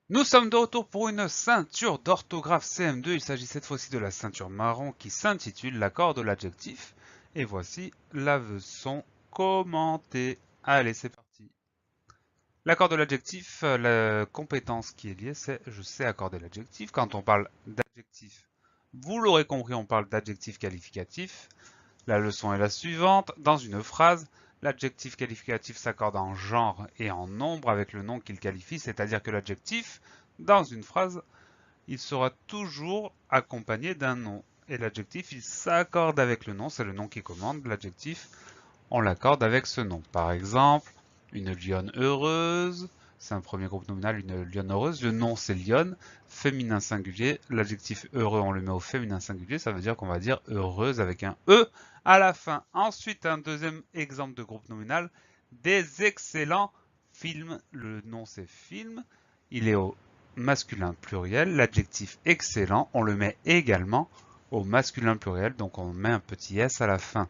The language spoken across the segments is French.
Nous sommes de retour pour une ceinture d'orthographe CM2. Il s'agit cette fois-ci de la ceinture marron qui s'intitule l'accord de l'adjectif. Et voici la leçon commentée. Allez, c'est parti. L'accord de l'adjectif, la compétence qui est liée, c'est je sais accorder l'adjectif. Quand on parle d'adjectif, vous l'aurez compris, on parle d'adjectif qualificatif. La leçon est la suivante. Dans une phrase, l'adjectif qualificatif s'accorde en genre et en nombre avec le nom qu'il qualifie, c'est-à-dire que l'adjectif, dans une phrase, il sera toujours accompagné d'un nom. Et l'adjectif, il s'accorde avec le nom, c'est le nom qui commande. L'adjectif, on l'accorde avec ce nom. Par exemple, une lionne heureuse, c'est un premier groupe nominal, une lionne heureuse. Le nom, c'est lionne, féminin singulier. L'adjectif heureux, on le met au féminin singulier. Ça veut dire qu'on va dire heureuse avec un E à la fin. Ensuite, un deuxième exemple de groupe nominal, des excellents films. Le nom, c'est film. Il est au masculin pluriel. L'adjectif excellent, on le met également au masculin pluriel. Donc, on met un petit S à la fin.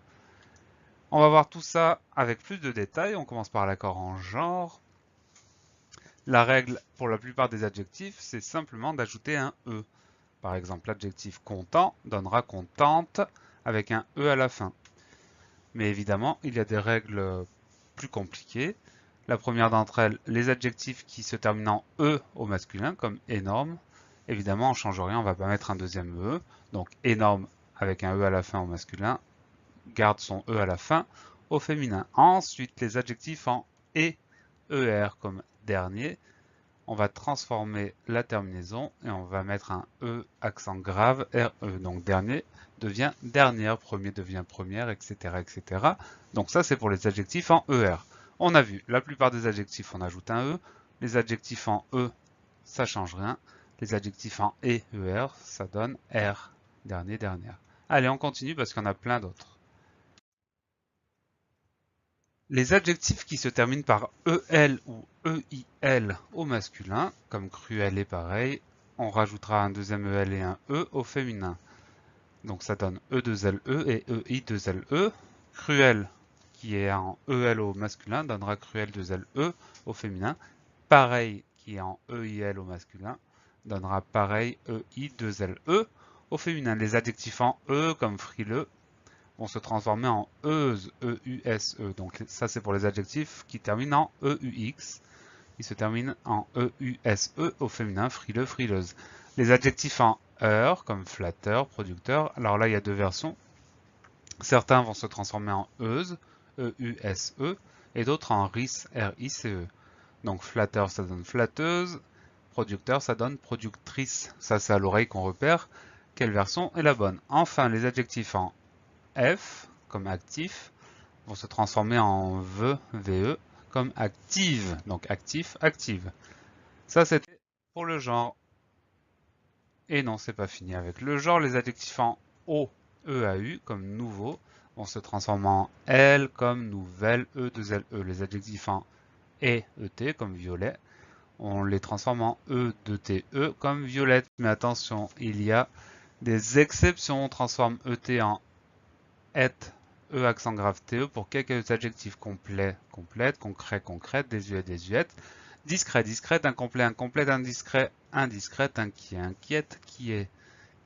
On va voir tout ça avec plus de détails. On commence par l'accord en genre. La règle pour la plupart des adjectifs, c'est simplement d'ajouter un E. Par exemple, l'adjectif content donnera contente avec un E à la fin. Mais évidemment, il y a des règles plus compliquées. La première d'entre elles, les adjectifs qui se terminent en E au masculin, comme énorme. Évidemment, on ne change rien, on ne va pas mettre un deuxième E. Donc énorme avec un E à la fin au masculin, garde son E à la fin au féminin. Ensuite, les adjectifs en et, er comme dernier, on va transformer la terminaison et on va mettre un E accent grave, RE. Donc dernier devient dernière, premier devient première, etc. etc. Donc ça, c'est pour les adjectifs en ER. On a vu, la plupart des adjectifs, on ajoute un E. Les adjectifs en E, ça change rien. Les adjectifs en et, ER, ça donne R, dernier, dernière. Allez, on continue parce qu'il y en a plein d'autres. Les adjectifs qui se terminent par EL ou EIL au masculin, comme cruel et pareil, on rajoutera un deuxième EL et un E au féminin. Donc ça donne E2LE et EI2LE. Cruel, qui est en EL au masculin, donnera cruel 2LE au féminin. Pareil, qui est en EIL au masculin, donnera pareil EI2LE au féminin. Les adjectifs en E, comme frileux, vont se transformer en euse, E-U-S-E. Donc ça c'est pour les adjectifs qui terminent en E-U-X. Ils se terminent en E-U-S-E au féminin, frileux, frileuse. Les adjectifs en heure, comme flatteur, producteur, alors là il y a deux versions. Certains vont se transformer en euse, E-U-S-E, et d'autres en ris, R-I-C-E. Donc flatteur ça donne flatteuse, producteur ça donne productrice. Ça c'est à l'oreille qu'on repère quelle version est la bonne. Enfin les adjectifs en F, comme actif, vont se transformer en VE, comme active. Donc actif, active. Ça, c'était pour le genre. Et non, c'est pas fini avec le genre. Les adjectifs en O, EAU, comme nouveau, vont se transformer en L, comme nouvelle, E2LE. Les adjectifs en ET, comme violet, on les transforme en E2TE, comme violette. Mais attention, il y a des exceptions. On transforme ET en et, E accent grave TE pour quelques adjectifs complets, complète, concret, concrète, désuet, désuète, discret, discrète, incomplet, incomplète, indiscret, indiscrète, inquiet, inquiète,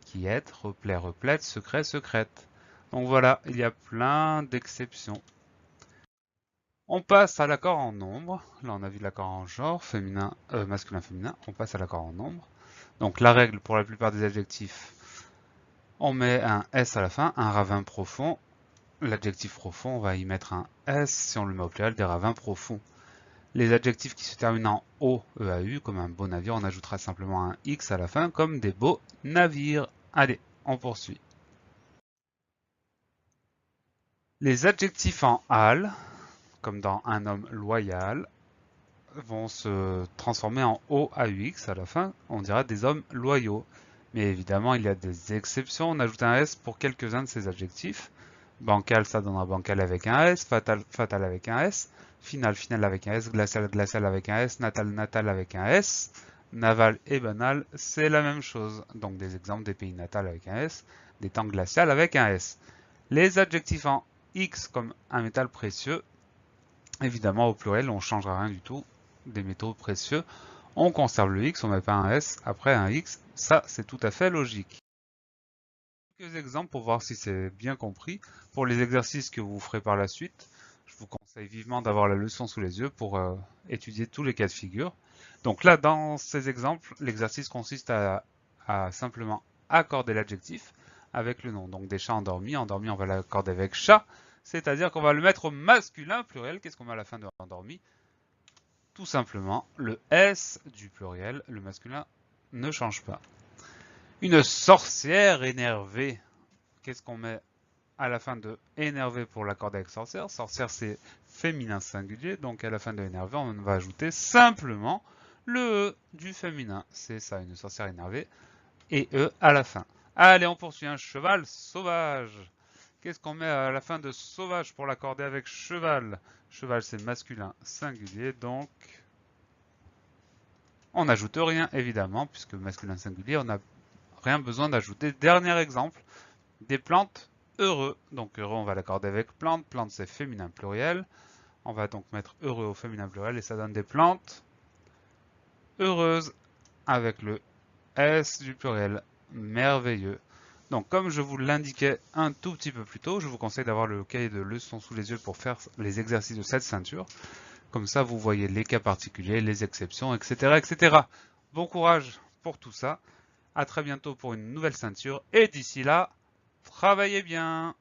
quiète, replet, replète, secret, secrète. Donc voilà, il y a plein d'exceptions. On passe à l'accord en nombre. Là, on a vu l'accord en genre, féminin, masculin, féminin. On passe à l'accord en nombre. Donc la règle pour la plupart des adjectifs, on met un S à la fin, un ravin profond. L'adjectif profond, on va y mettre un S si on le met au pluriel, des ravins profonds. Les adjectifs qui se terminent en O, EAU, comme un beau navire, on ajoutera simplement un X à la fin, comme des beaux navires. Allez, on poursuit. Les adjectifs en al, comme dans un homme loyal, vont se transformer en OAUX à la fin, on dira des hommes loyaux. Mais évidemment, il y a des exceptions, on ajoute un S pour quelques-uns de ces adjectifs. Bancal, ça donnera bancal avec un S, fatal, fatal avec un S, final, final avec un S, glacial, glacial avec un S, natal, natal avec un S, naval et banal, c'est la même chose. Donc des exemples des pays natals avec un S, des temps glaciales avec un S. Les adjectifs en X comme un métal précieux, évidemment au pluriel, on ne changera rien du tout des métaux précieux. On conserve le X, on met pas un S après un X. Ça, c'est tout à fait logique. Quelques exemples pour voir si c'est bien compris. Pour les exercices que vous ferez par la suite, je vous conseille vivement d'avoir la leçon sous les yeux pour étudier tous les cas de figure. Donc là, dans ces exemples, l'exercice consiste à simplement accorder l'adjectif avec le nom. Donc des chats endormis. Endormi, on va l'accorder avec chat, c'est-à-dire qu'on va le mettre au masculin pluriel. Qu'est-ce qu'on met à la fin de endormi? Tout simplement le S du pluriel, le masculin ne change pas. Une sorcière énervée. Qu'est-ce qu'on met à la fin de énervé pour l'accorder avec sorcière? Sorcière, c'est féminin singulier, donc à la fin de énervé, on va ajouter simplement le E du féminin. C'est ça, une sorcière énervée. Et E à la fin. Allez, on poursuit. Un cheval sauvage. Qu'est-ce qu'on met à la fin de sauvage pour l'accorder avec cheval? Cheval, c'est masculin singulier, donc on n'ajoute rien, évidemment, puisque masculin singulier, on n'a rien besoin d'ajouter. Dernier exemple, des plantes heureux. Donc heureux, on va l'accorder avec plante. Plante, c'est féminin pluriel. On va donc mettre heureux au féminin pluriel et ça donne des plantes heureuses avec le S du pluriel. Merveilleux. Donc comme je vous l'indiquais un tout petit peu plus tôt, je vous conseille d'avoir le cahier de leçons sous les yeux pour faire les exercices de cette ceinture. Comme ça, vous voyez les cas particuliers, les exceptions, etc., etc. Bon courage pour tout ça. À très bientôt pour une nouvelle ceinture. Et d'ici là, travaillez bien!